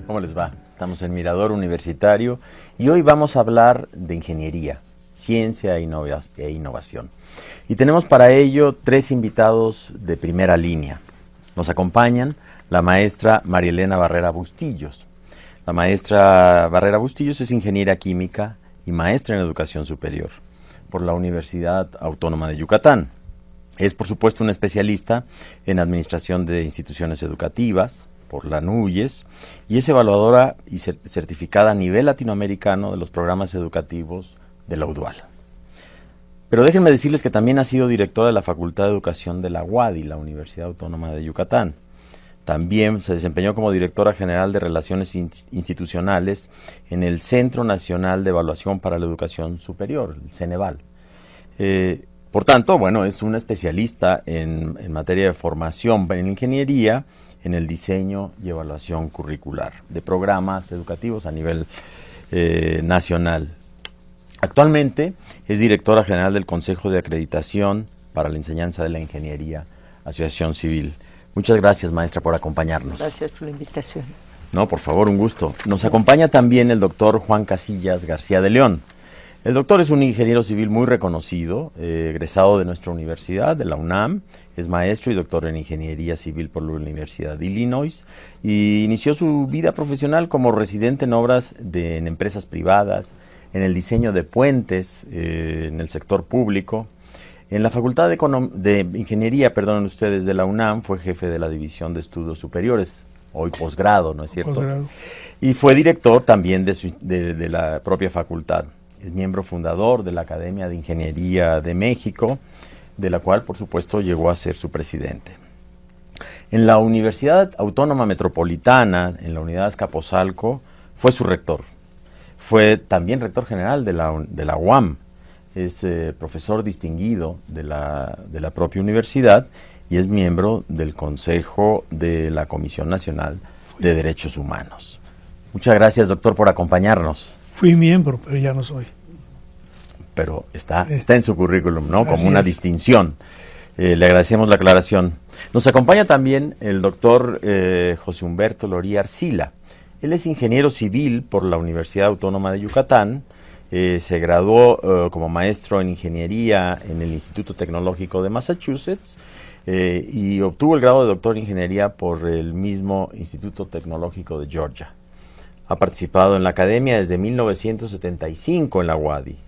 ¿Cómo les va? Estamos en Mirador Universitario y hoy vamos a hablar de ingeniería, ciencia e innovación. Y tenemos para ello tres invitados de primera línea. Nos acompañan la maestra María Elena Barrera Bustillos. La maestra Barrera Bustillos es ingeniera química y maestra en educación superior por la Universidad Autónoma de Yucatán. Es, por supuesto, una especialista en administración de instituciones educativas por la NUYES y es evaluadora y certificada a nivel latinoamericano de los programas educativos de la UDUAL. Pero déjenme decirles que también ha sido directora de la Facultad de Educación de la UADY, la Universidad Autónoma de Yucatán. También se desempeñó como directora general de Relaciones Institucionales en el Centro Nacional de Evaluación para la Educación Superior, el Ceneval. Por tanto, bueno, es una especialista en materia de formación en ingeniería, en el diseño y evaluación curricular de programas educativos a nivel nacional. Actualmente es directora general del Consejo de Acreditación para la Enseñanza de la Ingeniería, Asociación Civil. Muchas gracias, maestra, por acompañarnos. Gracias por la invitación. No, por favor, un gusto. Nos acompaña también el doctor Juan Casillas García de León. El doctor es un ingeniero civil muy reconocido, egresado de nuestra universidad, de la UNAM, es maestro y doctor en ingeniería civil por la Universidad de Illinois y inició su vida profesional como residente en obras en empresas privadas, en el diseño de puentes, en el sector público. En la Facultad de Ingeniería, perdonen ustedes, de la UNAM, fue jefe de la División de Estudios Superiores, hoy posgrado, ¿no es cierto? Posgrado. Y fue director también de la propia facultad. Es miembro fundador de la Academia de Ingeniería de México, de la cual, por supuesto, llegó a ser su presidente. En la Universidad Autónoma Metropolitana, en la Unidad Azcapotzalco, fue su rector. Fue también rector general de la UAM. Es profesor distinguido de la propia universidad y es miembro del Consejo de la Comisión Nacional de Derechos Humanos. Muchas gracias, doctor, por acompañarnos. Fui miembro, pero ya no soy. Pero está en su currículum, ¿no? Como una distinción. Le agradecemos la aclaración. Nos acompaña también el doctor José Humberto Loría Arcila. Él es ingeniero civil por la Universidad Autónoma de Yucatán. Se graduó como maestro en ingeniería en el Instituto Tecnológico de Massachusetts y obtuvo el grado de doctor en ingeniería por el mismo Instituto Tecnológico de Georgia. Ha participado en la academia desde 1975 en la UADY.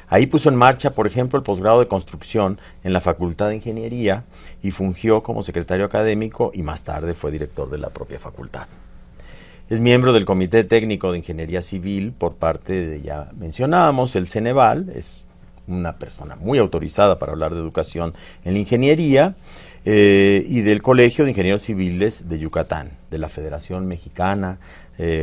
Ahí puso en marcha, por ejemplo, el posgrado de construcción en la Facultad de Ingeniería y fungió como secretario académico y más tarde fue director de la propia facultad. Es miembro del Comité Técnico de Ingeniería Civil por parte de, ya mencionábamos, el Ceneval. Es una persona muy autorizada para hablar de educación en la ingeniería y del Colegio de Ingenieros Civiles de Yucatán, de la Federación Mexicana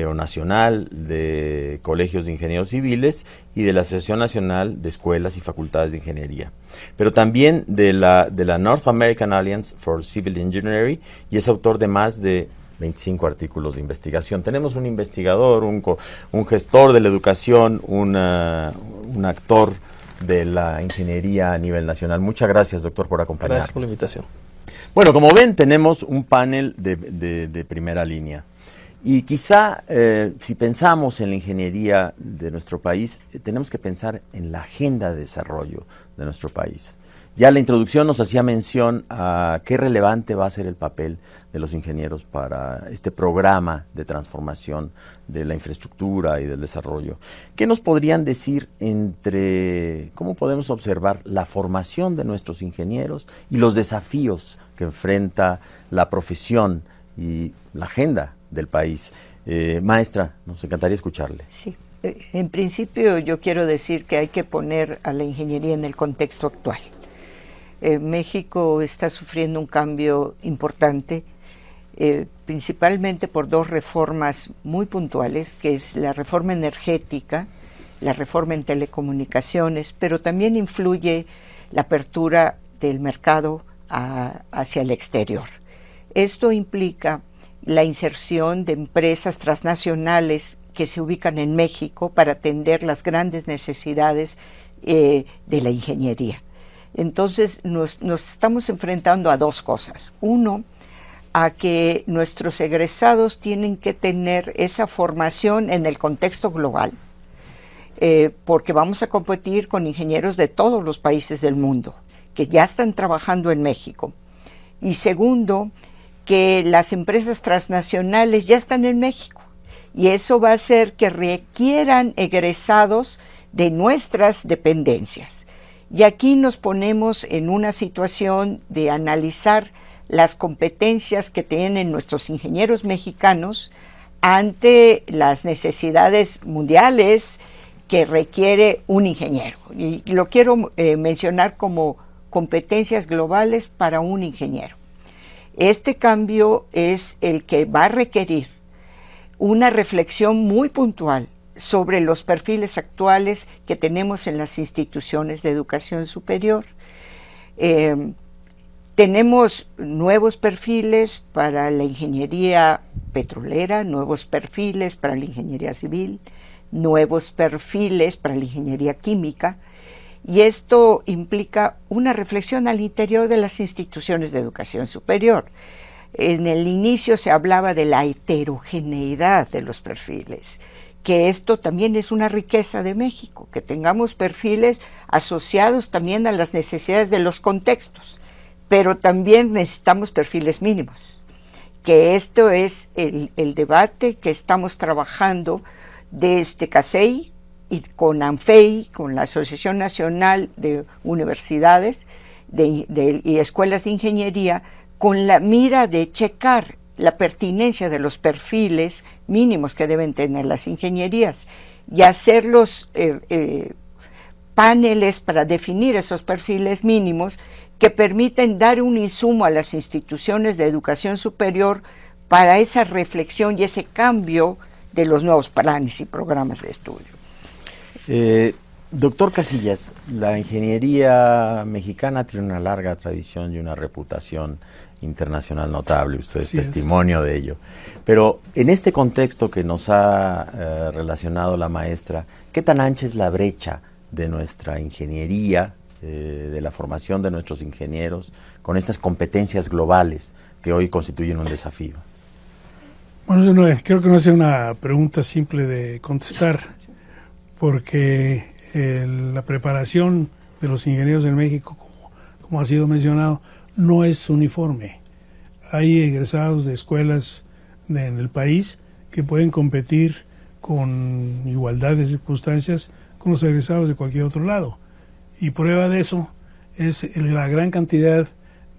o Nacional de Colegios de Ingenieros Civiles y de la Asociación Nacional de Escuelas y Facultades de Ingeniería, pero también de la North American Alliance for Civil Engineering y es autor de más de 25 artículos de investigación. Tenemos un investigador, un gestor de la educación, un actor de la ingeniería a nivel nacional. Muchas gracias, doctor, por acompañarnos. Gracias por la invitación. Bueno, como ven, tenemos un panel de primera línea. Y quizá, si pensamos en la ingeniería de nuestro país, tenemos que pensar en la agenda de desarrollo de nuestro país. Ya la introducción nos hacía mención a qué relevante va a ser el papel de los ingenieros para este programa de transformación de la infraestructura y del desarrollo. ¿Qué nos podrían decir cómo podemos observar la formación de nuestros ingenieros y los desafíos que enfrenta la profesión y la agenda del país? Maestra, nos encantaría escucharle. Sí, en principio yo quiero decir que hay que poner a la ingeniería en el contexto actual. México está sufriendo un cambio importante, principalmente por dos reformas muy puntuales, que es la reforma energética, la reforma en telecomunicaciones, pero también influye la apertura del mercado hacia el exterior. Esto implica la inserción de empresas transnacionales que se ubican en México para atender las grandes necesidades de la ingeniería. Entonces nos estamos enfrentando a dos cosas. Uno, a que nuestros egresados tienen que tener esa formación en el contexto global, porque vamos a competir con ingenieros de todos los países del mundo que ya están trabajando en México. Y segundo, que las empresas transnacionales ya están en México, y eso va a hacer que requieran egresados de nuestras dependencias. Y aquí nos ponemos en una situación de analizar las competencias que tienen nuestros ingenieros mexicanos ante las necesidades mundiales que requiere un ingeniero. Y lo quiero mencionar como competencias globales para un ingeniero. Este cambio es el que va a requerir una reflexión muy puntual sobre los perfiles actuales que tenemos en las instituciones de educación superior. Tenemos nuevos perfiles para la ingeniería petrolera, nuevos perfiles para la ingeniería civil, nuevos perfiles para la ingeniería química, y esto implica una reflexión al interior de las instituciones de educación superior. En el inicio se hablaba de la heterogeneidad de los perfiles, que esto también es una riqueza de México, que tengamos perfiles asociados también a las necesidades de los contextos, pero también necesitamos perfiles mínimos, que esto es el debate que estamos trabajando desde CASEI y con ANFEI, con la Asociación Nacional de Universidades y Escuelas de Ingeniería, con la mira de checar la pertinencia de los perfiles mínimos que deben tener las ingenierías y hacer los paneles para definir esos perfiles mínimos que permiten dar un insumo a las instituciones de educación superior para esa reflexión y ese cambio de los nuevos planes y programas de estudio. Doctor Casillas, la ingeniería mexicana tiene una larga tradición y una reputación internacional notable, usted es testimonio de ello. Pero en este contexto que nos ha relacionado la maestra, ¿qué tan ancha es la brecha de nuestra ingeniería, de la formación de nuestros ingenieros, con estas competencias globales que hoy constituyen un desafío? Bueno, creo que no es una pregunta simple de contestar, porque la preparación de los ingenieros en México, como ha sido mencionado, no es uniforme. Hay egresados de escuelas en el país que pueden competir con igualdad de circunstancias con los egresados de cualquier otro lado. Y prueba de eso es la gran cantidad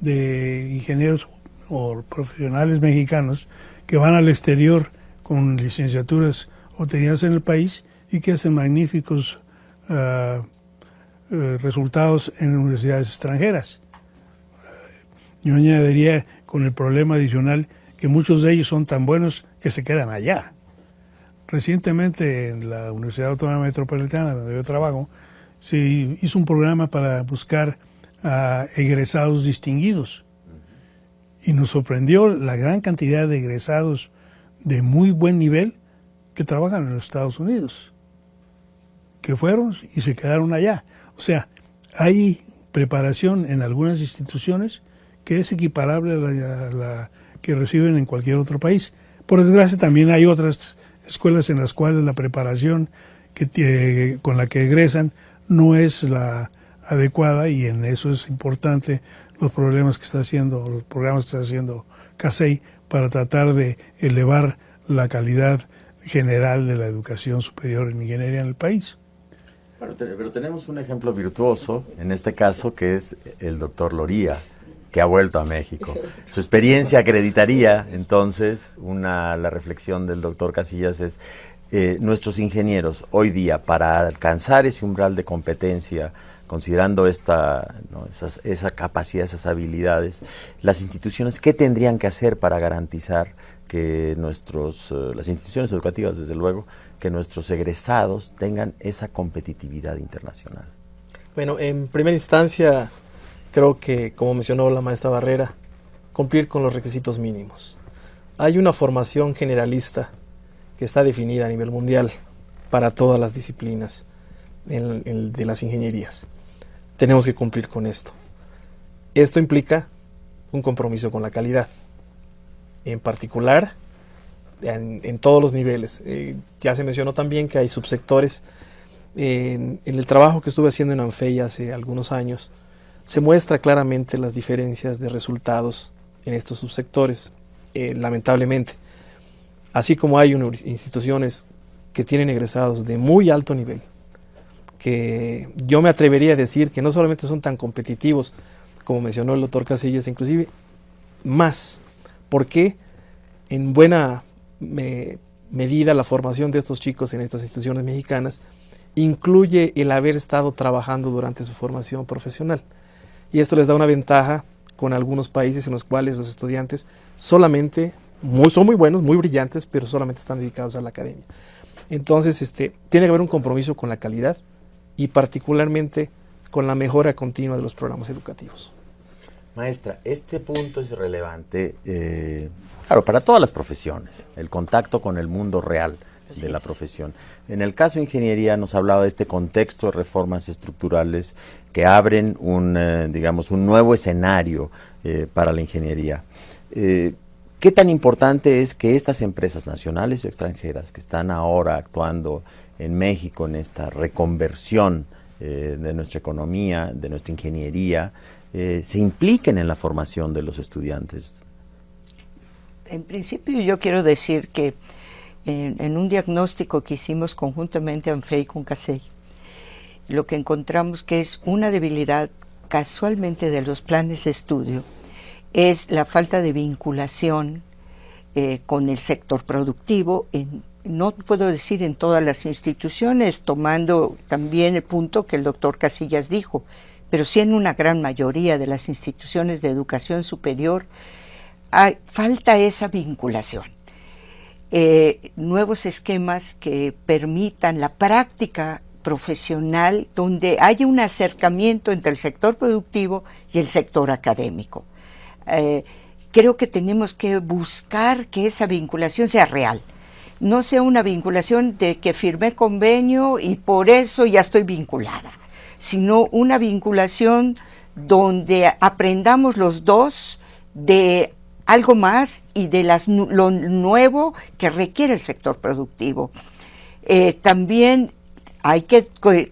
de ingenieros o profesionales mexicanos que van al exterior con licenciaturas obtenidas en el país y que hacen magníficos resultados en universidades extranjeras. Yo añadiría con el problema adicional que muchos de ellos son tan buenos que se quedan allá. Recientemente en la Universidad Autónoma Metropolitana, donde yo trabajo, se hizo un programa para buscar a egresados distinguidos. Y nos sorprendió la gran cantidad de egresados de muy buen nivel que trabajan en los Estados Unidos, que fueron y se quedaron allá. O sea, hay preparación en algunas instituciones que es equiparable a la que reciben en cualquier otro país. Por desgracia, también hay otras escuelas en las cuales la preparación con la que egresan no es la adecuada, y en eso es importante los programas que está haciendo CASEI para tratar de elevar la calidad general de la educación superior en ingeniería en el país. Pero tenemos un ejemplo virtuoso, en este caso, que es el doctor Loría, que ha vuelto a México. Su experiencia acreditaría, entonces, la reflexión del doctor Casillas es, nuestros ingenieros hoy día, para alcanzar ese umbral de competencia, considerando esa capacidad, esas habilidades, las instituciones, ¿qué tendrían que hacer para garantizar que las instituciones educativas, desde luego, que nuestros egresados tengan esa competitividad internacional? Bueno, en primera instancia, creo que, como mencionó la maestra Barrera, cumplir con los requisitos mínimos. Hay una formación generalista que está definida a nivel mundial para todas las disciplinas de las ingenierías. Tenemos que cumplir con esto. Esto implica un compromiso con la calidad. en particular en todos los niveles. Ya se mencionó también que hay subsectores. En el trabajo que estuve haciendo en ANFEI hace algunos años, se muestra claramente las diferencias de resultados en estos subsectores, lamentablemente. Así como hay instituciones que tienen egresados de muy alto nivel, que yo me atrevería a decir que no solamente son tan competitivos, como mencionó el doctor Casillas, inclusive más, porque en buena medida la formación de estos chicos en estas instituciones mexicanas incluye el haber estado trabajando durante su formación profesional. Y esto les da una ventaja con algunos países en los cuales los estudiantes solamente, son muy buenos, muy brillantes, pero solamente están dedicados a la academia. Entonces, tiene que haber un compromiso con la calidad y particularmente con la mejora continua de los programas educativos. Maestra, este punto es relevante, claro, para todas las profesiones, el contacto con el mundo real de la profesión. En el caso de ingeniería nos hablaba de este contexto de reformas estructurales que abren un nuevo escenario para la ingeniería. ¿Qué tan importante es que estas empresas nacionales o extranjeras que están ahora actuando en México en esta reconversión de nuestra economía, de nuestra ingeniería, se impliquen en la formación de los estudiantes? En principio yo quiero decir que en un diagnóstico que hicimos conjuntamente ANFEI con CASEI, lo que encontramos que es una debilidad casualmente de los planes de estudio es la falta de vinculación con el sector productivo, no puedo decir en todas las instituciones, tomando también el punto que el doctor Casillas dijo, pero sí en una gran mayoría de las instituciones de educación superior, falta esa vinculación. Nuevos esquemas que permitan la práctica profesional donde haya un acercamiento entre el sector productivo y el sector académico. Creo que tenemos que buscar que esa vinculación sea real, no sea una vinculación de que firmé convenio y por eso ya estoy vinculada, sino una vinculación donde aprendamos los dos de algo más y de lo nuevo que requiere el sector productivo. También hay que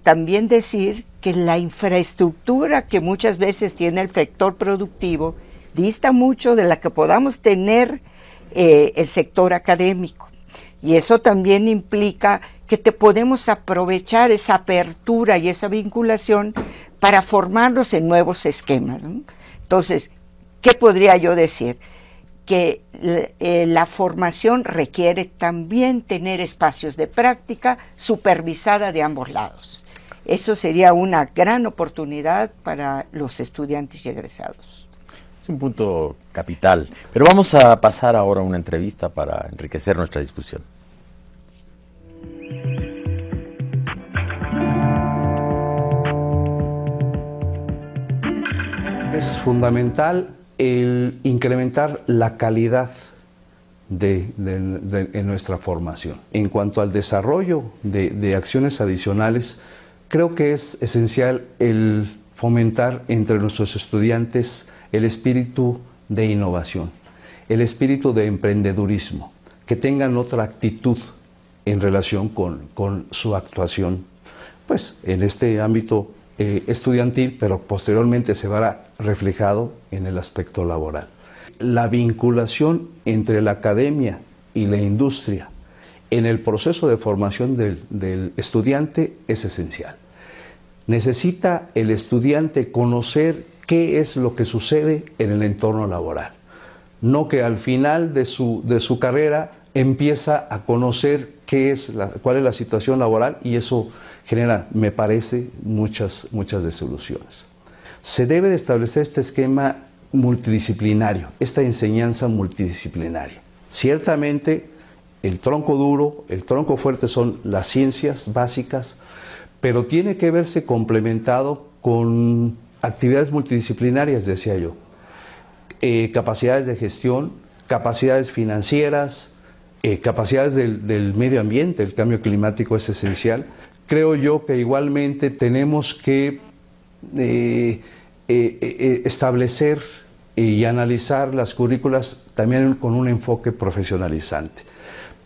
también decir que la infraestructura que muchas veces tiene el sector productivo dista mucho de la que podamos tener el sector académico. Y eso también implica que podemos aprovechar esa apertura y esa vinculación para formarnos en nuevos esquemas, ¿no? Entonces, ¿qué podría yo decir? Que la formación requiere también tener espacios de práctica supervisada de ambos lados. Eso sería una gran oportunidad para los estudiantes y egresados. Es un punto capital, pero vamos a pasar ahora a una entrevista para enriquecer nuestra discusión. Es fundamental el incrementar la calidad en nuestra formación. En cuanto al desarrollo de acciones adicionales, creo que es esencial el fomentar entre nuestros estudiantes el espíritu de innovación, el espíritu de emprendedurismo, que tengan otra actitud en relación con su actuación, pues en este ámbito estudiantil, pero posteriormente se verá reflejado en el aspecto laboral. La vinculación entre la academia y la industria en el proceso de formación del estudiante es esencial. Necesita el estudiante conocer qué es lo que sucede en el entorno laboral, no que al final de su carrera empieza a conocer cuál es la situación laboral y eso genera, me parece, muchas desilusiones. Se debe de establecer este esquema multidisciplinario, esta enseñanza multidisciplinaria. Ciertamente, el tronco duro, el tronco fuerte son las ciencias básicas, pero tiene que verse complementado con actividades multidisciplinarias, decía yo. Capacidades de gestión, capacidades financieras, capacidades del medio ambiente, el cambio climático es esencial. Creo yo que igualmente tenemos que establecer y analizar las currículas también con un enfoque profesionalizante,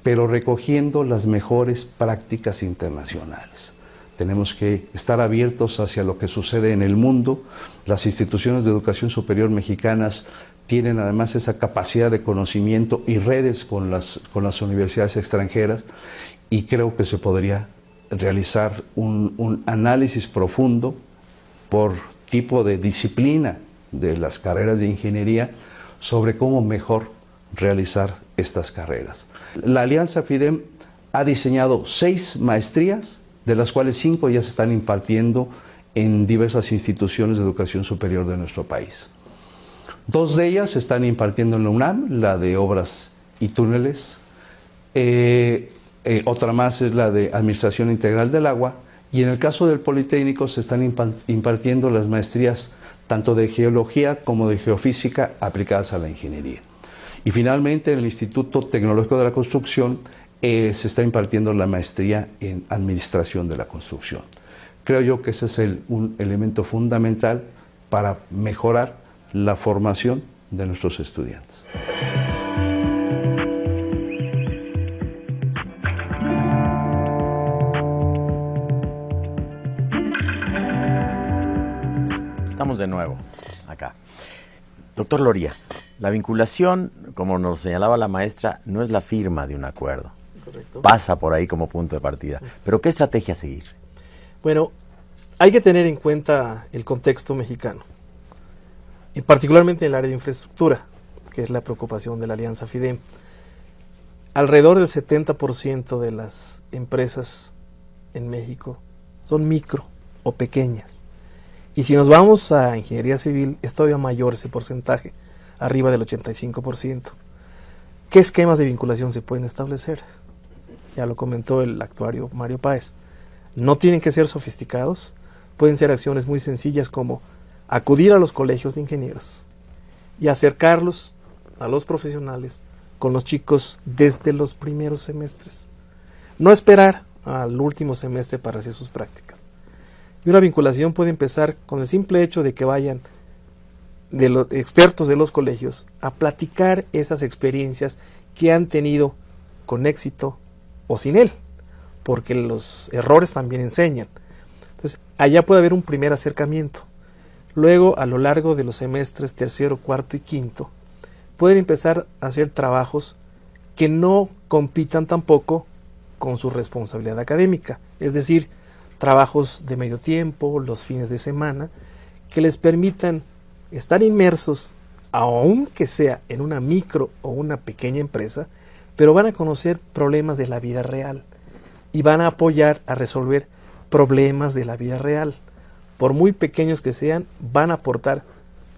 pero recogiendo las mejores prácticas internacionales. Tenemos que estar abiertos hacia lo que sucede en el mundo. Las instituciones de educación superior mexicanas tienen además esa capacidad de conocimiento y redes con las universidades extranjeras, y creo que se podría realizar un análisis profundo por tipo de disciplina de las carreras de ingeniería sobre cómo mejor realizar estas carreras. La Alianza FIDEM ha diseñado 6 maestrías, de las cuales 5 ya se están impartiendo en diversas instituciones de educación superior de nuestro país. 2 de ellas se están impartiendo en la UNAM, la de Obras y Túneles, otra más es la de Administración Integral del Agua, y en el caso del Politécnico se están impartiendo las maestrías tanto de Geología como de Geofísica aplicadas a la ingeniería. Y finalmente en el Instituto Tecnológico de la Construcción se está impartiendo la maestría en Administración de la Construcción. Creo yo que ese es un elemento fundamental para mejorar la formación de nuestros estudiantes. Estamos de nuevo acá. Doctor Loría, la vinculación, como nos señalaba la maestra, no es la firma de un acuerdo. Correcto. Pasa por ahí como punto de partida. Pero ¿qué estrategia seguir? Bueno, hay que tener en cuenta el contexto mexicano, y particularmente en el área de infraestructura, que es la preocupación de la Alianza FIDEM. Alrededor del 70% de las empresas en México son micro o pequeñas. Y si nos vamos a ingeniería civil, es todavía mayor ese porcentaje, arriba del 85%. ¿Qué esquemas de vinculación se pueden establecer? Ya lo comentó el actuario Mario Páez. No tienen que ser sofisticados, pueden ser acciones muy sencillas como acudir a los colegios de ingenieros y acercarlos a los profesionales con los chicos desde los primeros semestres. No esperar al último semestre para hacer sus prácticas. Y una vinculación puede empezar con el simple hecho de que vayan de los expertos de los colegios a platicar esas experiencias que han tenido con éxito o sin él, porque los errores también enseñan. Entonces, allá puede haber un primer acercamiento. Luego, a lo largo de los semestres tercero, cuarto y quinto, pueden empezar a hacer trabajos que no compitan tampoco con su responsabilidad académica, es decir, trabajos de medio tiempo, los fines de semana, que les permitan estar inmersos, aunque sea en una micro o una pequeña empresa, pero van a conocer problemas de la vida real y van a apoyar a resolver problemas de la vida real. Por muy pequeños que sean, van a aportar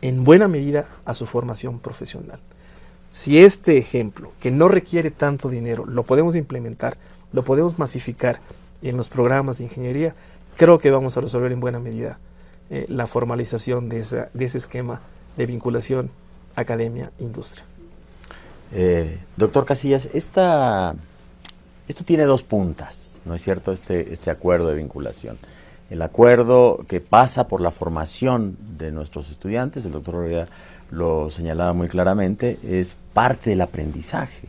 en buena medida a su formación profesional. Si este ejemplo, que no requiere tanto dinero, lo podemos implementar, lo podemos masificar en los programas de ingeniería, creo que vamos a resolver en buena medida la formalización de ese esquema de vinculación academia-industria. Doctor Casillas, esto tiene 2 puntas, ¿no es cierto? Este acuerdo de vinculación. El acuerdo que pasa por la formación de nuestros estudiantes, el doctor Loría lo señalaba muy claramente, es parte del aprendizaje.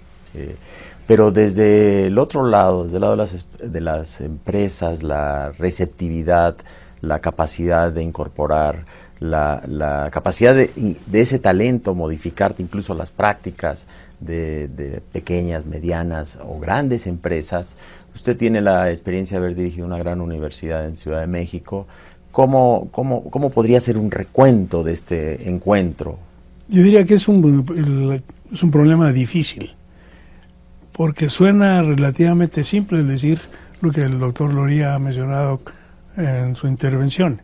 Pero desde el otro lado, desde el lado de las empresas, la receptividad, la capacidad de incorporar, la capacidad de ese talento, modificarte incluso las prácticas de pequeñas, medianas o grandes empresas. Usted tiene la experiencia de haber dirigido una gran universidad en Ciudad de México. ¿Cómo podría ser un recuento de este encuentro? Yo diría que es un problema difícil, porque suena relativamente simple decir lo que el doctor Loría ha mencionado en su intervención,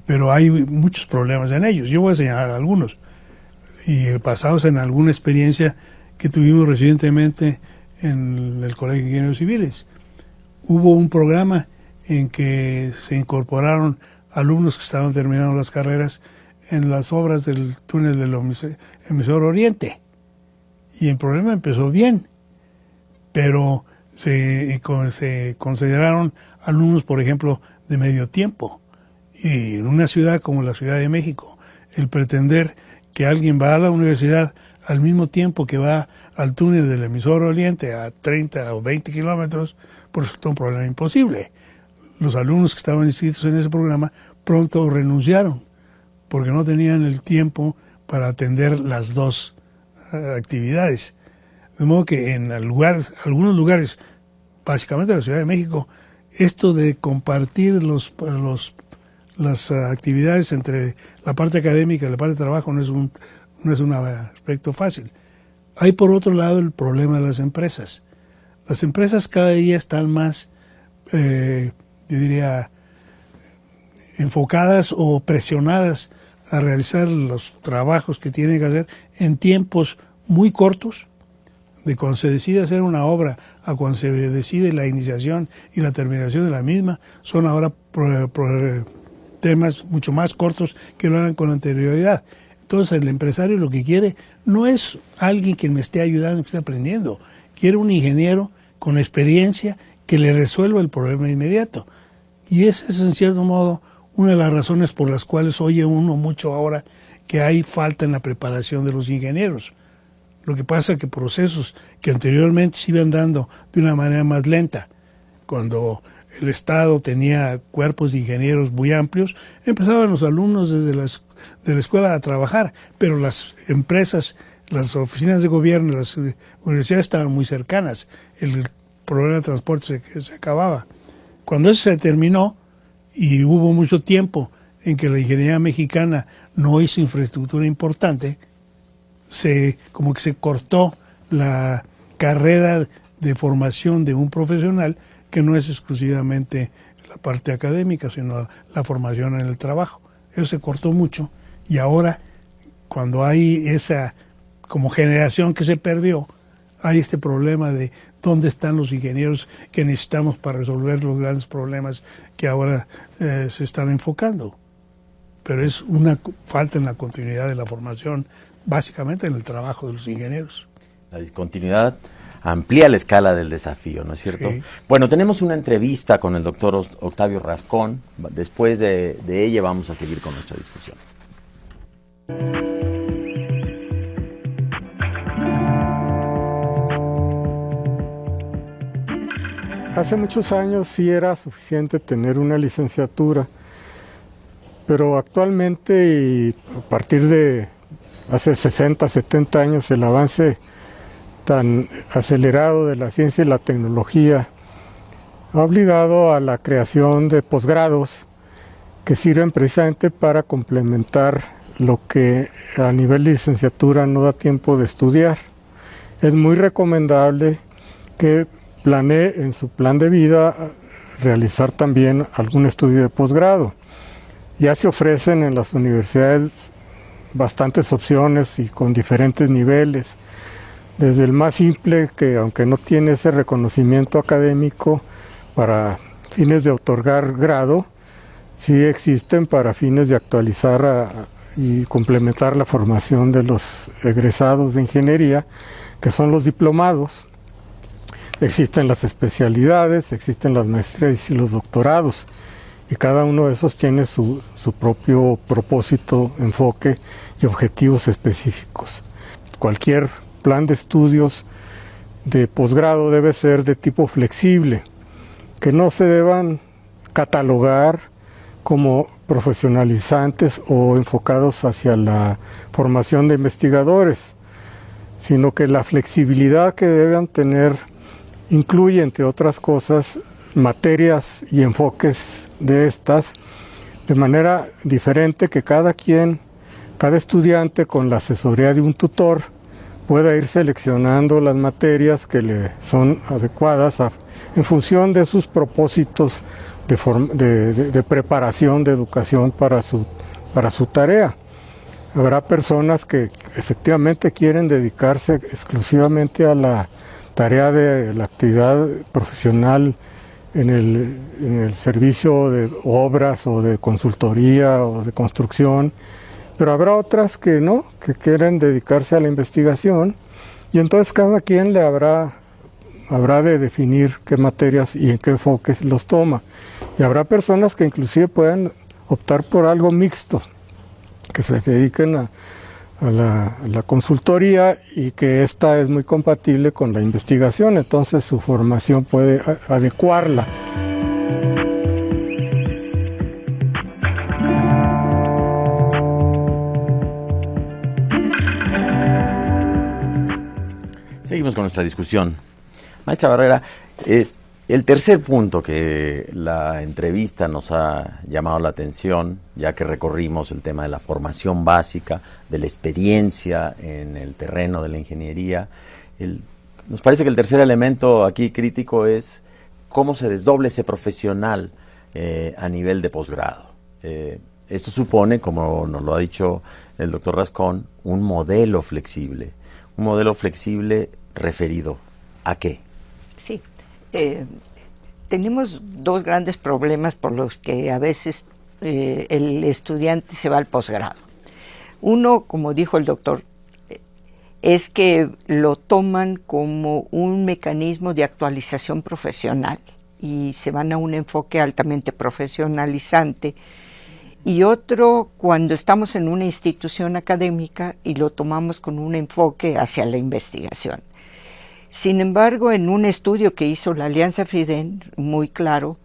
pero hay muchos problemas en ellos. Yo voy a señalar algunos, y basados en alguna experiencia que tuvimos recientemente en el Colegio de Ingenieros Civiles. Hubo un programa en que se incorporaron alumnos que estaban terminando las carreras en las obras del túnel del emisor Oriente, y el problema empezó bien, pero se consideraron alumnos, por ejemplo, de medio tiempo. Y en una ciudad como la Ciudad de México, el pretender que alguien va a la universidad al mismo tiempo que va al túnel del emisor oriente a 30 o 20 kilómetros, pues es un problema imposible. Los alumnos que estaban inscritos en ese programa pronto renunciaron porque no tenían el tiempo para atender las dos actividades. De modo que en algunos lugares, básicamente en la Ciudad de México, esto de compartir las actividades entre la parte académica y la parte de trabajo no es un aspecto fácil. Hay por otro lado el problema de las empresas. Las empresas cada día están más, yo diría, enfocadas o presionadas a realizar los trabajos que tienen que hacer en tiempos muy cortos, de cuando se decide hacer una obra a cuando se decide la iniciación y la terminación de la misma, son ahora temas mucho más cortos que lo eran con anterioridad. Entonces el empresario lo que quiere no es alguien que me esté ayudando, que esté aprendiendo, quiere un ingeniero con experiencia que le resuelva el problema inmediato. Y esa es en cierto modo una de las razones por las cuales oye uno mucho ahora que hay falta en la preparación de los ingenieros. Lo que pasa es que procesos que anteriormente se iban dando de una manera más lenta, cuando el Estado tenía cuerpos de ingenieros muy amplios, empezaban los alumnos desde de la escuela a trabajar, pero las empresas, las oficinas de gobierno, las universidades estaban muy cercanas, el problema de transporte se acababa. Cuando eso se terminó y hubo mucho tiempo en que la ingeniería mexicana no hizo infraestructura importante, como que se cortó la carrera de formación de un profesional que no es exclusivamente la parte académica, sino la formación en el trabajo. Eso se cortó mucho y ahora, cuando hay esa como generación que se perdió, hay este problema de dónde están los ingenieros que necesitamos para resolver los grandes problemas que ahora se están enfocando. Pero es una falta en la continuidad de la formación, básicamente en el trabajo de los ingenieros. La discontinuidad amplía la escala del desafío, ¿no es cierto? Sí. Bueno, tenemos una entrevista con el doctor Octavio Rascón. Después de ella vamos a seguir con nuestra discusión. Hace muchos años sí era suficiente tener una licenciatura, pero actualmente y a partir de hace 60, 70 años el avance tan acelerado de la ciencia y la tecnología ha obligado a la creación de posgrados que sirven precisamente para complementar lo que a nivel de licenciatura no da tiempo de estudiar. Es muy recomendable que planee en su plan de vida realizar también algún estudio de posgrado. Ya se ofrecen en las universidades bastantes opciones y con diferentes niveles, desde el más simple, que aunque no tiene ese reconocimiento académico para fines de otorgar grado, sí existen para fines de actualizar y complementar la formación de los egresados de ingeniería, que son los diplomados. Existen las especialidades, existen las maestrías y los doctorados, y cada uno de esos tiene su propio propósito, enfoque y objetivos específicos. Cualquier plan de estudios de posgrado debe ser de tipo flexible, que no se deban catalogar como profesionalizantes o enfocados hacia la formación de investigadores, sino que la flexibilidad que deben tener incluye, entre otras cosas, materias y enfoques de estas de manera diferente, que cada estudiante con la asesoría de un tutor pueda ir seleccionando las materias que le son adecuadas en función de sus propósitos de preparación, de educación para su tarea. Habrá personas que efectivamente quieren dedicarse exclusivamente a la tarea de la actividad profesional en el servicio de obras o de consultoría o de construcción, pero habrá otras que no, que quieren dedicarse a la investigación, y entonces cada quien habrá de definir qué materias y en qué enfoques los toma. Y habrá personas que inclusive puedan optar por algo mixto, que se dediquen la consultoría y que esta es muy compatible con la investigación, entonces su formación puede adecuarla. Seguimos con nuestra discusión. Maestra Barrera, el tercer punto que la entrevista nos ha llamado la atención, ya que recorrimos el tema de la formación básica, de la experiencia en el terreno de la ingeniería, nos parece que el tercer elemento aquí crítico es cómo se desdobla ese profesional a nivel de posgrado. Esto supone, como nos lo ha dicho el doctor Rascón, un modelo flexible referido ¿a qué? Sí, tenemos dos grandes problemas por los que a veces el estudiante se va al posgrado. Uno, como dijo el doctor, es que lo toman como un mecanismo de actualización profesional y se van a un enfoque altamente profesionalizante. Y otro, cuando estamos en una institución académica y lo tomamos con un enfoque hacia la investigación. Sin embargo, en un estudio que hizo la Alianza FIDEN, muy claro,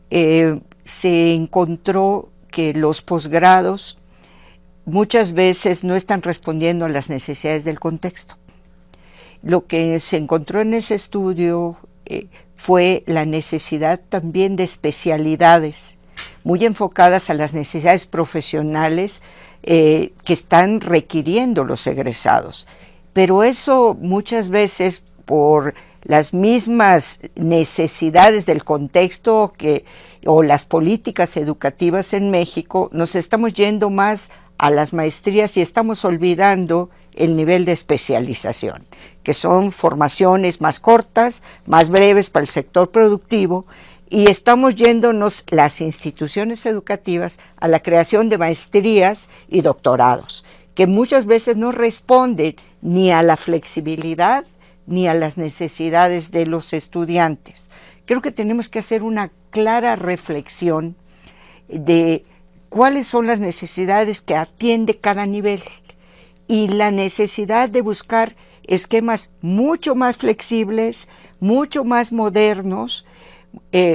se encontró que los posgrados muchas veces no están respondiendo a las necesidades del contexto. Lo que se encontró en ese estudio fue la necesidad también de especialidades muy enfocadas a las necesidades profesionales que están requiriendo los egresados. Pero eso muchas veces por las mismas necesidades del contexto o las políticas educativas en México, nos estamos yendo más a las maestrías y estamos olvidando el nivel de especialización, que son formaciones más cortas, más breves para el sector productivo, y estamos yéndonos las instituciones educativas a la creación de maestrías y doctorados, que muchas veces no responden ni a la flexibilidad ni a las necesidades de los estudiantes. Creo que tenemos que hacer una clara reflexión de cuáles son las necesidades que atiende cada nivel y la necesidad de buscar esquemas mucho más flexibles, mucho más modernos,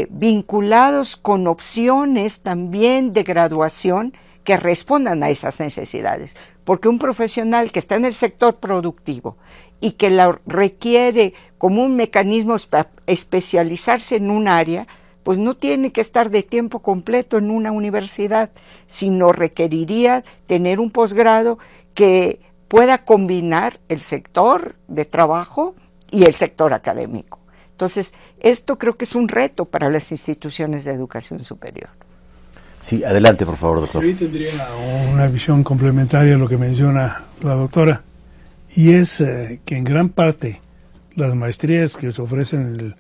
vinculados con opciones también de graduación que respondan a esas necesidades, porque un profesional que está en el sector productivo y que la requiere como un mecanismo para especializarse en un área, pues no tiene que estar de tiempo completo en una universidad, sino requeriría tener un posgrado que pueda combinar el sector de trabajo y el sector académico. Entonces, esto creo que es un reto para las instituciones de educación superior. Sí, adelante, por favor, doctor. Yo tendría una visión complementaria a lo que menciona la doctora, y es que en gran parte las maestrías que se ofrecen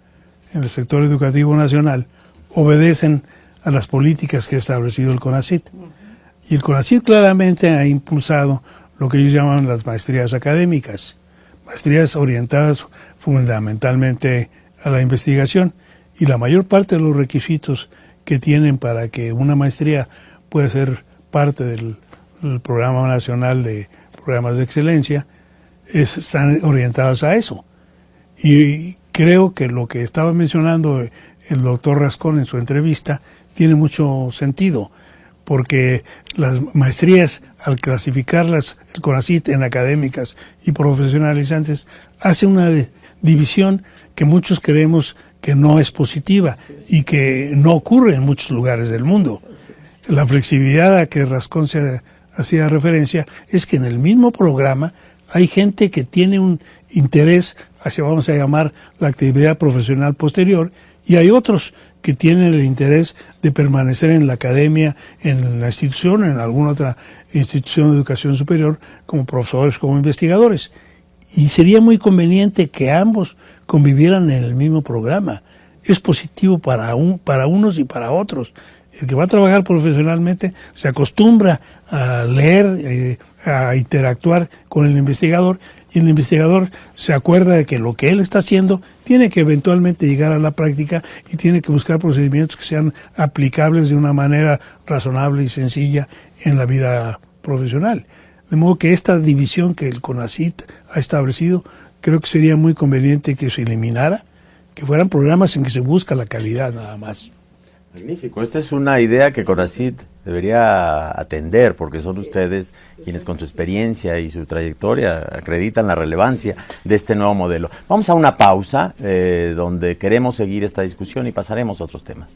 en el sector educativo nacional obedecen a las políticas que ha establecido el CONACYT. Y el CONACYT claramente ha impulsado lo que ellos llaman las maestrías académicas, maestrías orientadas fundamentalmente a la investigación, y la mayor parte de los requisitos que tienen para que una maestría pueda ser parte del Programa Nacional de Programas de Excelencia están orientados a eso. Y creo que lo que estaba mencionando el doctor Rascón en su entrevista tiene mucho sentido, porque las maestrías, al clasificarlas el CONACYT en académicas y profesionalizantes, hace una división que muchos creemos que no es positiva y que no ocurre en muchos lugares del mundo. La flexibilidad a que Rascón se hacía referencia es que en el mismo programa hay gente que tiene un interés hacia, vamos a llamar, la actividad profesional posterior, y hay otros que tienen el interés de permanecer en la academia, en la institución, en alguna otra institución de educación superior, como profesores, como investigadores. Y sería muy conveniente que ambos convivieran en el mismo programa. Es positivo para unos y para otros. El que va a trabajar profesionalmente se acostumbra a leer, a interactuar con el investigador, y el investigador se acuerda de que lo que él está haciendo tiene que eventualmente llegar a la práctica y tiene que buscar procedimientos que sean aplicables de una manera razonable y sencilla en la vida profesional. De modo que esta división que el CONACYT ha establecido, creo que sería muy conveniente que se eliminara, que fueran programas en que se busca la calidad nada más. Magnífico. Esta es una idea que CONACYT debería atender, porque son ustedes quienes con su experiencia y su trayectoria acreditan la relevancia de este nuevo modelo. Vamos a una pausa donde queremos seguir esta discusión y pasaremos a otros temas.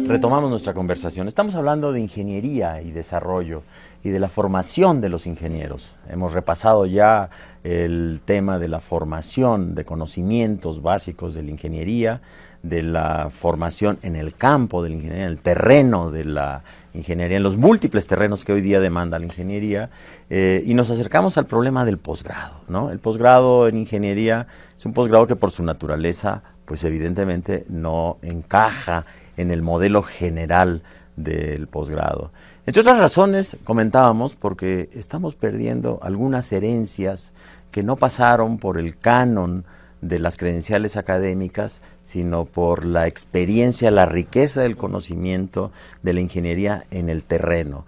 Retomamos nuestra conversación. Estamos hablando de ingeniería y desarrollo y de la formación de los ingenieros. Hemos repasado ya el tema de la formación de conocimientos básicos de la ingeniería, de la formación en el campo de la ingeniería, en el terreno de la ingeniería, en los múltiples terrenos que hoy día demanda la ingeniería, y nos acercamos al problema del posgrado, ¿no? El posgrado en ingeniería es un posgrado que por su naturaleza, pues evidentemente no encaja en el modelo general del posgrado. Entre otras razones, comentábamos, porque estamos perdiendo algunas herencias que no pasaron por el canon de las credenciales académicas, sino por la experiencia, la riqueza del conocimiento de la ingeniería en el terreno.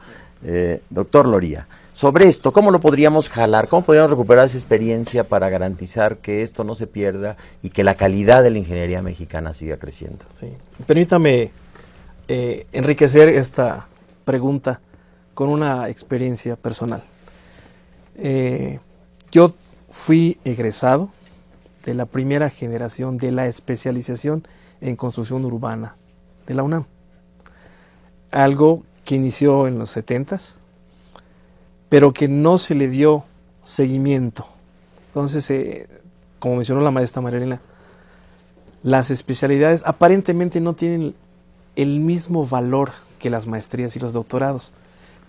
Doctor Loría, sobre esto, ¿cómo lo podríamos jalar? ¿Cómo podríamos recuperar esa experiencia para garantizar que esto no se pierda y que la calidad de la ingeniería mexicana siga creciendo? Sí. Permítame enriquecer esta pregunta con una experiencia personal. Yo fui egresado de la primera generación de la especialización en construcción urbana de la UNAM. Algo que inició en los 70s, pero que no se le dio seguimiento. Entonces, como mencionó la maestra Marilena, las especialidades aparentemente no tienen el mismo valor que las maestrías y los doctorados,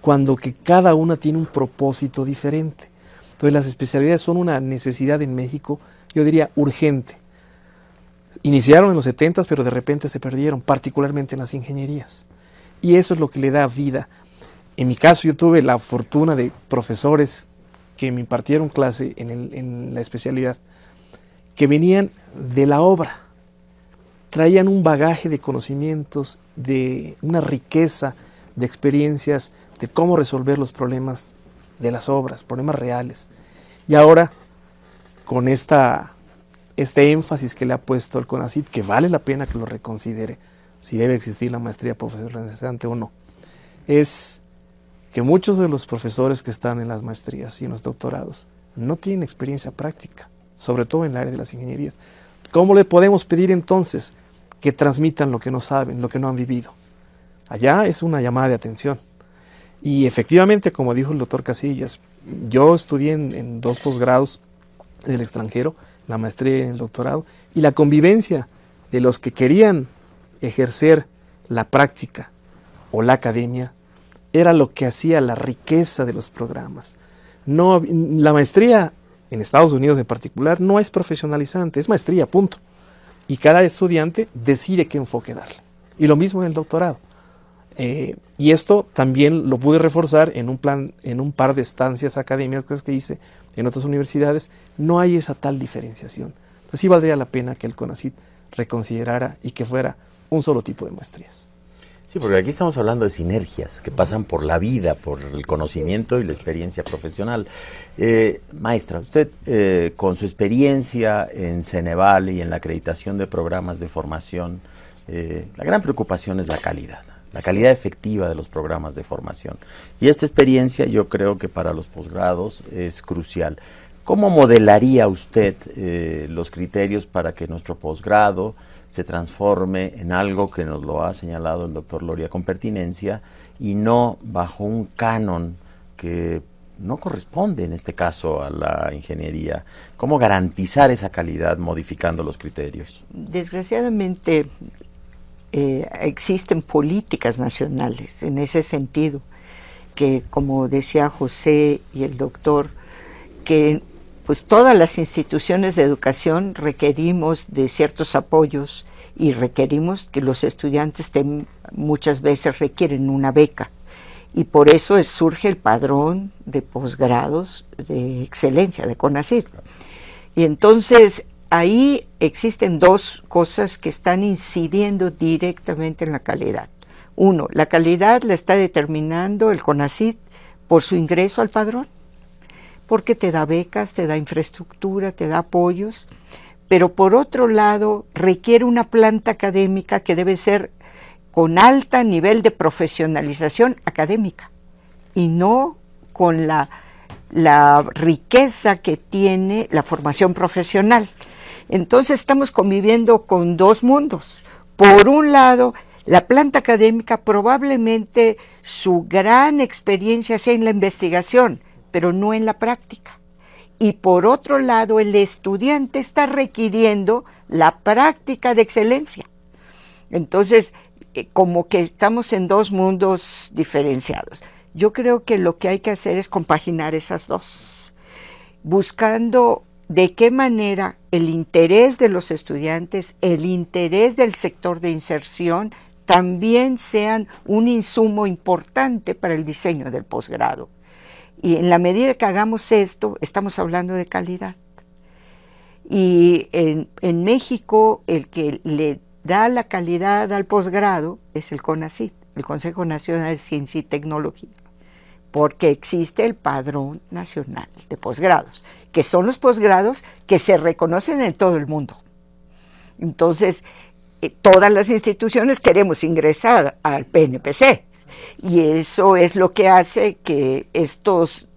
cuando que cada una tiene un propósito diferente. Entonces, las especialidades son una necesidad en México, yo diría urgente. Iniciaron en los 70s, pero de repente se perdieron, particularmente en las ingenierías. Y eso es lo que le da vida. En mi caso, yo tuve la fortuna de profesores que me impartieron clase en la especialidad, que venían de la obra, traían un bagaje de conocimientos, de una riqueza de experiencias, de cómo resolver los problemas de las obras, problemas reales. Y ahora, con este énfasis que le ha puesto el CONACYT, que vale la pena que lo reconsidere, si debe existir la maestría profesionalizante o no, es que muchos de los profesores que están en las maestrías y en los doctorados no tienen experiencia práctica, sobre todo en el área de las ingenierías. ¿Cómo le podemos pedir entonces que transmitan lo que no saben, lo que no han vivido? Allá es una llamada de atención. Y efectivamente, como dijo el doctor Casillas, yo estudié en 2 posgrados en el extranjero, la maestría y el doctorado, y la convivencia de los que querían ejercer la práctica o la academia era lo que hacía la riqueza de los programas. No, la maestría en Estados Unidos en particular no es profesionalizante, es maestría, punto. Y cada estudiante decide qué enfoque darle. Y lo mismo en el doctorado. Y esto también lo pude reforzar en un par de estancias académicas que hice en otras universidades. No hay esa tal diferenciación. Entonces sí valdría la pena que el CONACYT reconsiderara y que fuera un solo tipo de maestrías. Sí, porque aquí estamos hablando de sinergias que pasan por la vida, por el conocimiento y la experiencia profesional. Maestra, usted con su experiencia en Ceneval y en la acreditación de programas de formación, la gran preocupación es la calidad efectiva de los programas de formación. Y esta experiencia yo creo que para los posgrados es crucial. ¿Cómo modelaría usted los criterios para que nuestro posgrado se transforme en algo que nos lo ha señalado el doctor Loría con pertinencia y no bajo un canon que no corresponde en este caso a la ingeniería? ¿Cómo garantizar esa calidad modificando los criterios? Desgraciadamente existen políticas nacionales en ese sentido, que como decía José y el doctor, que pues todas las instituciones de educación requerimos de ciertos apoyos y requerimos que los estudiantes muchas veces requieren una beca. Y por eso surge el padrón de posgrados de excelencia de CONACYT. Y entonces ahí existen 2 cosas que están incidiendo directamente en la calidad. Uno, la calidad la está determinando el CONACYT por su ingreso al padrón. porque te da becas, te da infraestructura, te da apoyos, pero por otro lado requiere una planta académica que debe ser con alto nivel de profesionalización académica y no con la riqueza que tiene la formación profesional. Entonces estamos conviviendo con dos mundos. Por un lado, la planta académica probablemente su gran experiencia sea en la investigación, pero no en la práctica. Y por otro lado, el estudiante está requiriendo la práctica de excelencia. Entonces, como que estamos en dos mundos diferenciados. Yo creo que lo que hay que hacer es compaginar esas dos, buscando de qué manera el interés de los estudiantes, el interés del sector de inserción, también sean un insumo importante para el diseño del posgrado. Y en la medida que hagamos esto, estamos hablando de calidad. Y en México, el que le da la calidad al posgrado es el CONACYT, el Consejo Nacional de Ciencia y Tecnología, porque existe el Padrón Nacional de Posgrados, que son los posgrados que se reconocen en todo el mundo. Entonces, todas las instituciones queremos ingresar al PNPC, y eso es lo que hace que estos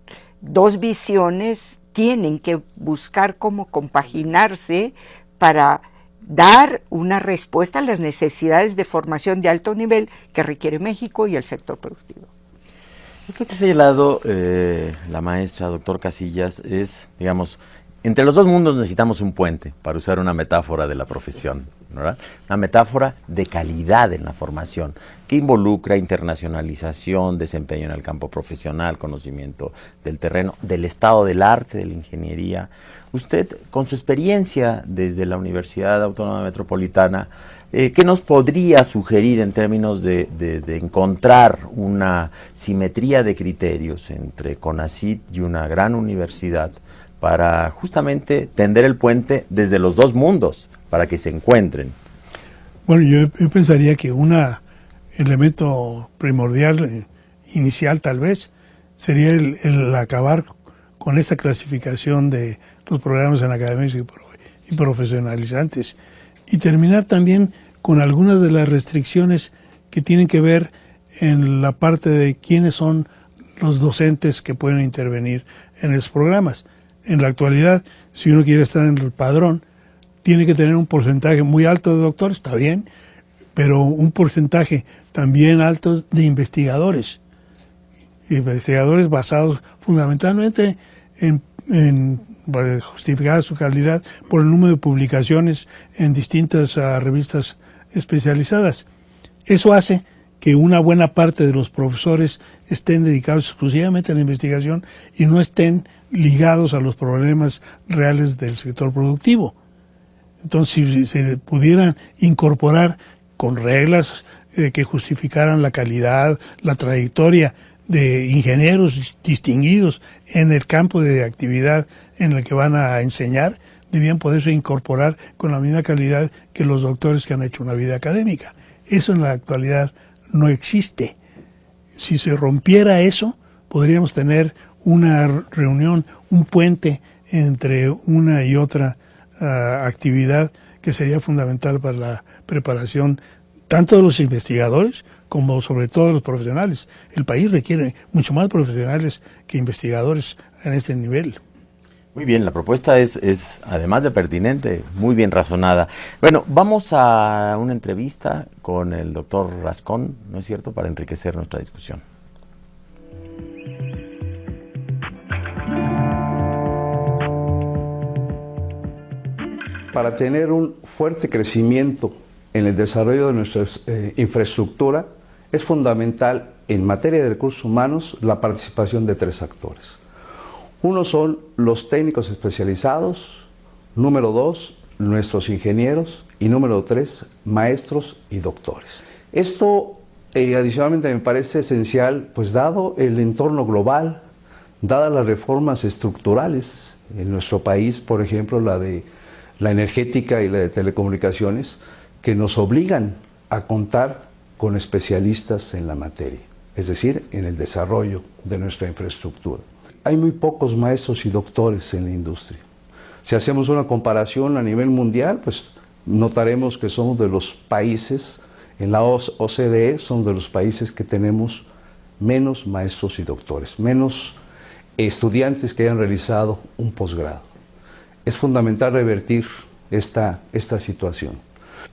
dos visiones tienen que buscar cómo compaginarse para dar una respuesta a las necesidades de formación de alto nivel que requiere México y el sector productivo. Esto que ha señalado la maestra, doctor Casillas, es, digamos, entre los dos mundos necesitamos un puente, para usar una metáfora de la profesión, ¿verdad? Una metáfora de calidad en la formación, que involucra internacionalización, desempeño en el campo profesional, conocimiento del terreno, del estado del arte, de la ingeniería. Usted, con su experiencia desde la Universidad Autónoma Metropolitana, ¿qué nos podría sugerir en términos de encontrar una simetría de criterios entre CONACYT y una gran universidad para justamente tender el puente desde los dos mundos, para que se encuentren? Bueno, yo pensaría que un elemento primordial, inicial tal vez, sería el acabar con esta clasificación de los programas en académicos y profesionalizantes, y terminar también con algunas de las restricciones que tienen que ver en la parte de quiénes son los docentes que pueden intervenir en esos programas. En la actualidad, si uno quiere estar en el padrón, tiene que tener un porcentaje muy alto de doctores, está bien, pero un porcentaje también alto de investigadores basados fundamentalmente en justificar su calidad por el número de publicaciones en distintas revistas especializadas. Eso hace que una buena parte de los profesores estén dedicados exclusivamente a la investigación y no estén ligados a los problemas reales del sector productivo. Entonces, si se pudieran incorporar con reglas que justificaran la calidad, la trayectoria de ingenieros distinguidos en el campo de actividad en el que van a enseñar, debían poderse incorporar con la misma calidad que los doctores que han hecho una vida académica. Eso en la actualidad no existe. Si se rompiera eso, podríamos tener una reunión, un puente entre una y otra actividad que sería fundamental para la preparación tanto de los investigadores como sobre todo de los profesionales. El país requiere mucho más profesionales que investigadores en este nivel. Muy bien, la propuesta es además de pertinente, muy bien razonada. Bueno, vamos a una entrevista con el doctor Rascón, ¿no es cierto?, para enriquecer nuestra discusión. Para tener un fuerte crecimiento en el desarrollo de nuestra infraestructura, es fundamental en materia de recursos humanos la participación de tres actores. Uno son los técnicos especializados, número 2, nuestros ingenieros, y número 3, maestros y doctores. Esto adicionalmente me parece esencial, pues dado el entorno global, dadas las reformas estructurales en nuestro país, por ejemplo la de la energética y la de telecomunicaciones, que nos obligan a contar con especialistas en la materia, es decir, en el desarrollo de nuestra infraestructura. hay muy pocos maestros y doctores en la industria. Si hacemos una comparación a nivel mundial, pues notaremos que somos de los países, en la OCDE, somos de los países que tenemos menos maestros y doctores, menos estudiantes que hayan realizado un posgrado. Es fundamental revertir esta situación,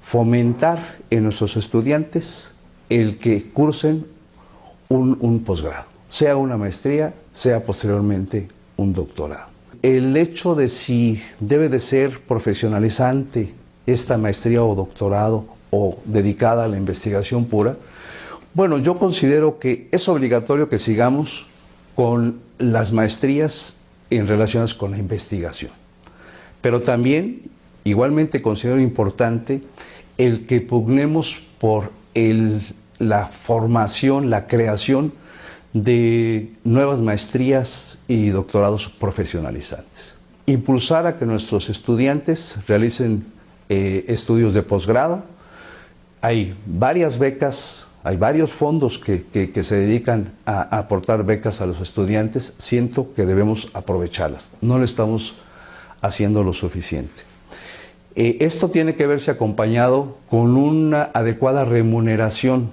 fomentar en nuestros estudiantes el que cursen un posgrado, sea una maestría, sea posteriormente un doctorado. El hecho de si debe de ser profesionalizante esta maestría o doctorado o dedicada a la investigación pura, bueno, yo considero que es obligatorio que sigamos con las maestrías en relaciones con la investigación. Pero también, igualmente considero importante el que pugnemos por la formación, la creación de nuevas maestrías y doctorados profesionalizantes. Impulsar a que nuestros estudiantes realicen estudios de posgrado. Hay varias becas, hay varios fondos que se dedican a aportar becas a los estudiantes. Siento que debemos aprovecharlas. No lo estamos haciendo lo suficiente. Esto tiene que verse acompañado con una adecuada remuneración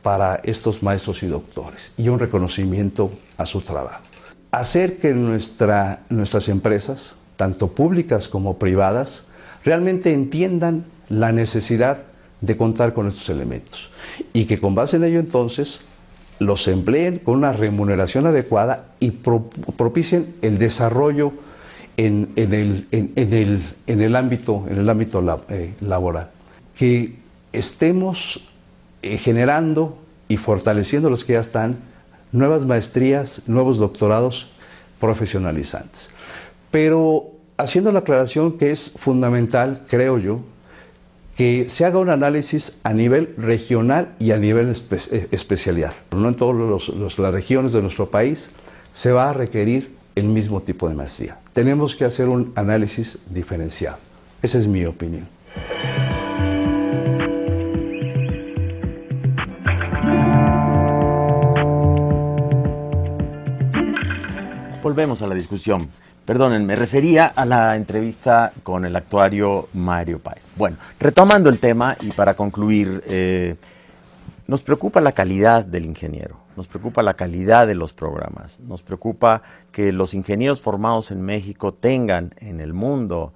para estos maestros y doctores y un reconocimiento a su trabajo. Hacer que nuestras empresas, tanto públicas como privadas, realmente entiendan la necesidad de contar con estos elementos y que con base en ello entonces los empleen con una remuneración adecuada y propicien el desarrollo en el ámbito laboral. Que estemos generando y fortaleciendo los que ya están, nuevas maestrías, nuevos doctorados profesionalizantes. Pero haciendo la aclaración que es fundamental, creo yo, que se haga un análisis a nivel regional y a nivel especialidad. No en todas las regiones de nuestro país se va a requerir el mismo tipo de maestría. Tenemos que hacer un análisis diferenciado. Esa es mi opinión. Volvemos a la discusión. Perdonen, me refería a la entrevista con el actuario Mario Páez. Bueno, retomando el tema y para concluir, nos preocupa la calidad del ingeniero, nos preocupa la calidad de los programas, nos preocupa que los ingenieros formados en México tengan en el mundo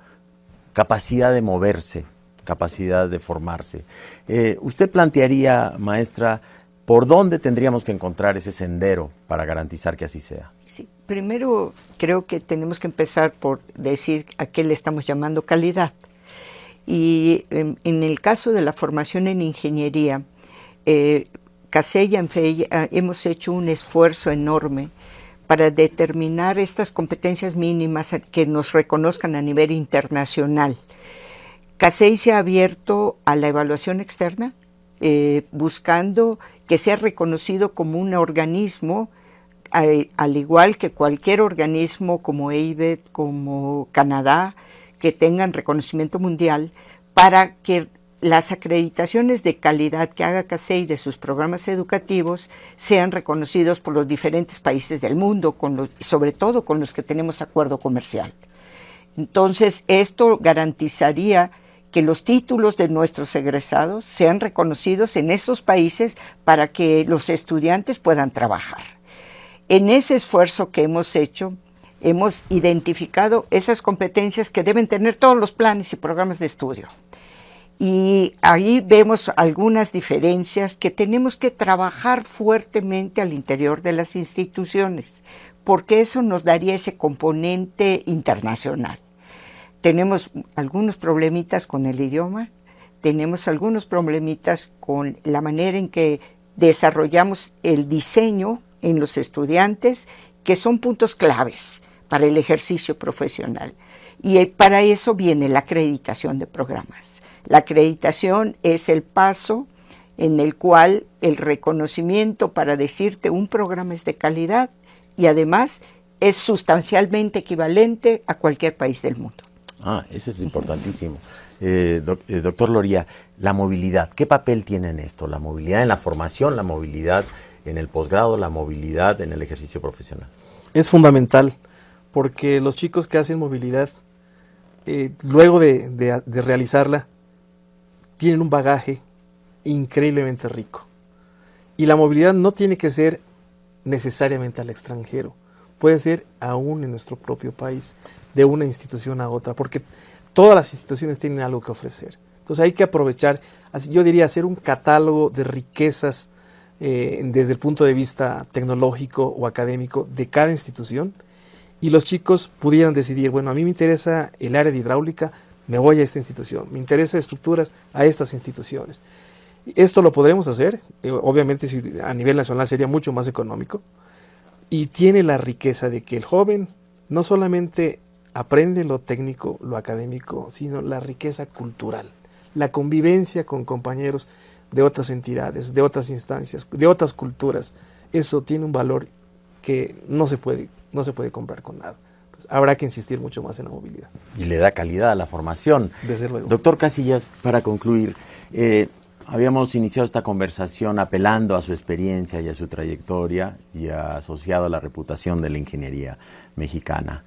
capacidad de moverse, capacidad de formarse. ¿Usted plantearía, maestra, por dónde tendríamos que encontrar ese sendero para garantizar que así sea? Sí, primero creo que tenemos que empezar por decir a qué le estamos llamando calidad. Y en el caso de la formación en ingeniería, CASEI y ANFEI hemos hecho un esfuerzo enorme para determinar estas competencias mínimas que nos reconozcan a nivel internacional. CASEI se ha abierto a la evaluación externa, buscando que sea reconocido como un organismo, al igual que cualquier organismo como EIVET, como Canadá, que tengan reconocimiento mundial, para que las acreditaciones de calidad que haga CASEI de sus programas educativos sean reconocidos por los diferentes países del mundo, sobre todo con los que tenemos acuerdo comercial. Entonces, esto garantizaría que los títulos de nuestros egresados sean reconocidos en estos países para que los estudiantes puedan trabajar. En ese esfuerzo que hemos hecho, hemos identificado esas competencias que deben tener todos los planes y programas de estudio. Y ahí vemos algunas diferencias que tenemos que trabajar fuertemente al interior de las instituciones, porque eso nos daría ese componente internacional. Tenemos algunos problemitas con el idioma, tenemos algunos problemitas con la manera en que desarrollamos el diseño en los estudiantes, que son puntos claves para el ejercicio profesional. Y para eso viene la acreditación de programas. La acreditación es el paso en el cual el reconocimiento para decirte un programa es de calidad y además es sustancialmente equivalente a cualquier país del mundo. Eso es importantísimo. Doctor Loría, la movilidad, ¿qué papel tiene en esto? La movilidad en la formación, la movilidad en el posgrado, la movilidad en el ejercicio profesional? Es fundamental, porque los chicos que hacen movilidad, luego de realizarla, tienen un bagaje increíblemente rico. Y la movilidad no tiene que ser necesariamente al extranjero, puede ser aún en nuestro propio país, de una institución a otra, porque todas las instituciones tienen algo que ofrecer. Entonces hay que aprovechar, yo diría, hacer un catálogo de riquezas desde el punto de vista tecnológico o académico de cada institución, y los chicos pudieran decidir, bueno, a mí me interesa el área de hidráulica, me voy a esta institución, me interesa estructuras, a estas instituciones. Esto lo podremos hacer, obviamente a nivel nacional sería mucho más económico, y tiene la riqueza de que el joven no solamente aprende lo técnico, lo académico, sino la riqueza cultural, la convivencia con compañeros de otras entidades, de otras instancias, de otras culturas. Eso tiene un valor que no se puede comprar con nada. Entonces, habrá que insistir mucho más en la movilidad. Y le da calidad a la formación. Desde luego. Doctor Casillas, para concluir, habíamos iniciado esta conversación apelando a su experiencia y a su trayectoria y asociado a la reputación de la ingeniería mexicana.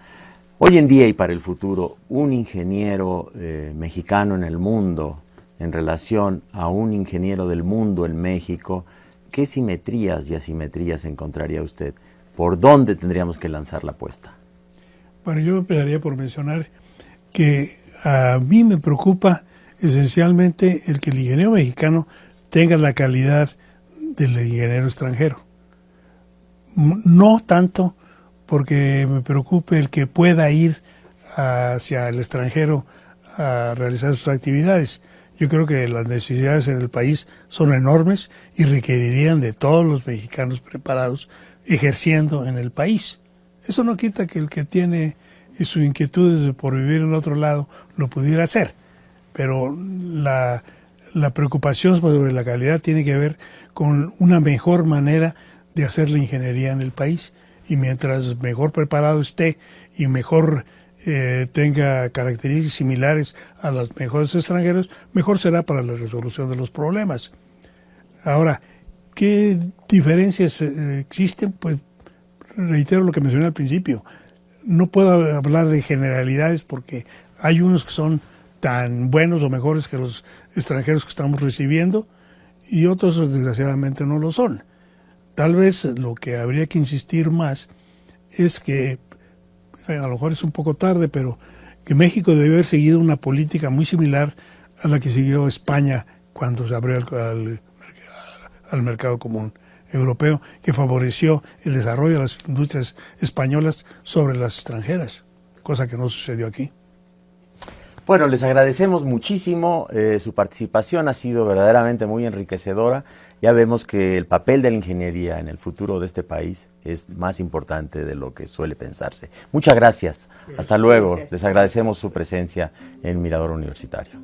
Hoy en día y para el futuro, un ingeniero mexicano en el mundo, en relación a un ingeniero del mundo en México, ¿qué simetrías y asimetrías encontraría usted? ¿Por dónde tendríamos que lanzar la apuesta? Bueno, yo empezaría por mencionar que a mí me preocupa esencialmente el que el ingeniero mexicano tenga la calidad del ingeniero extranjero. No tanto porque me preocupe el que pueda ir hacia el extranjero a realizar sus actividades. Yo creo que las necesidades en el país son enormes y requerirían de todos los mexicanos preparados ejerciendo en el país. Eso no quita que el que tiene sus inquietudes por vivir en otro lado lo pudiera hacer, pero la preocupación sobre la calidad tiene que ver con una mejor manera de hacer la ingeniería en el país, y mientras mejor preparado esté y mejor tenga características similares a los mejores extranjeros, mejor será para la resolución de los problemas. Ahora, ¿qué diferencias existen? Pues reitero lo que mencioné al principio. No puedo hablar de generalidades porque hay unos que son tan buenos o mejores que los extranjeros que estamos recibiendo y otros desgraciadamente no lo son. Tal vez lo que habría que insistir más es que, a lo mejor es un poco tarde, pero que México debe haber seguido una política muy similar a la que siguió España cuando se abrió al mercado común europeo, que favoreció el desarrollo de las industrias españolas sobre las extranjeras, cosa que no sucedió aquí. Bueno, les agradecemos muchísimo su participación, ha sido verdaderamente muy enriquecedora. Ya vemos que el papel de la ingeniería en el futuro de este país es más importante de lo que suele pensarse. Muchas gracias. Hasta luego. Les agradecemos su presencia en Mirador Universitario.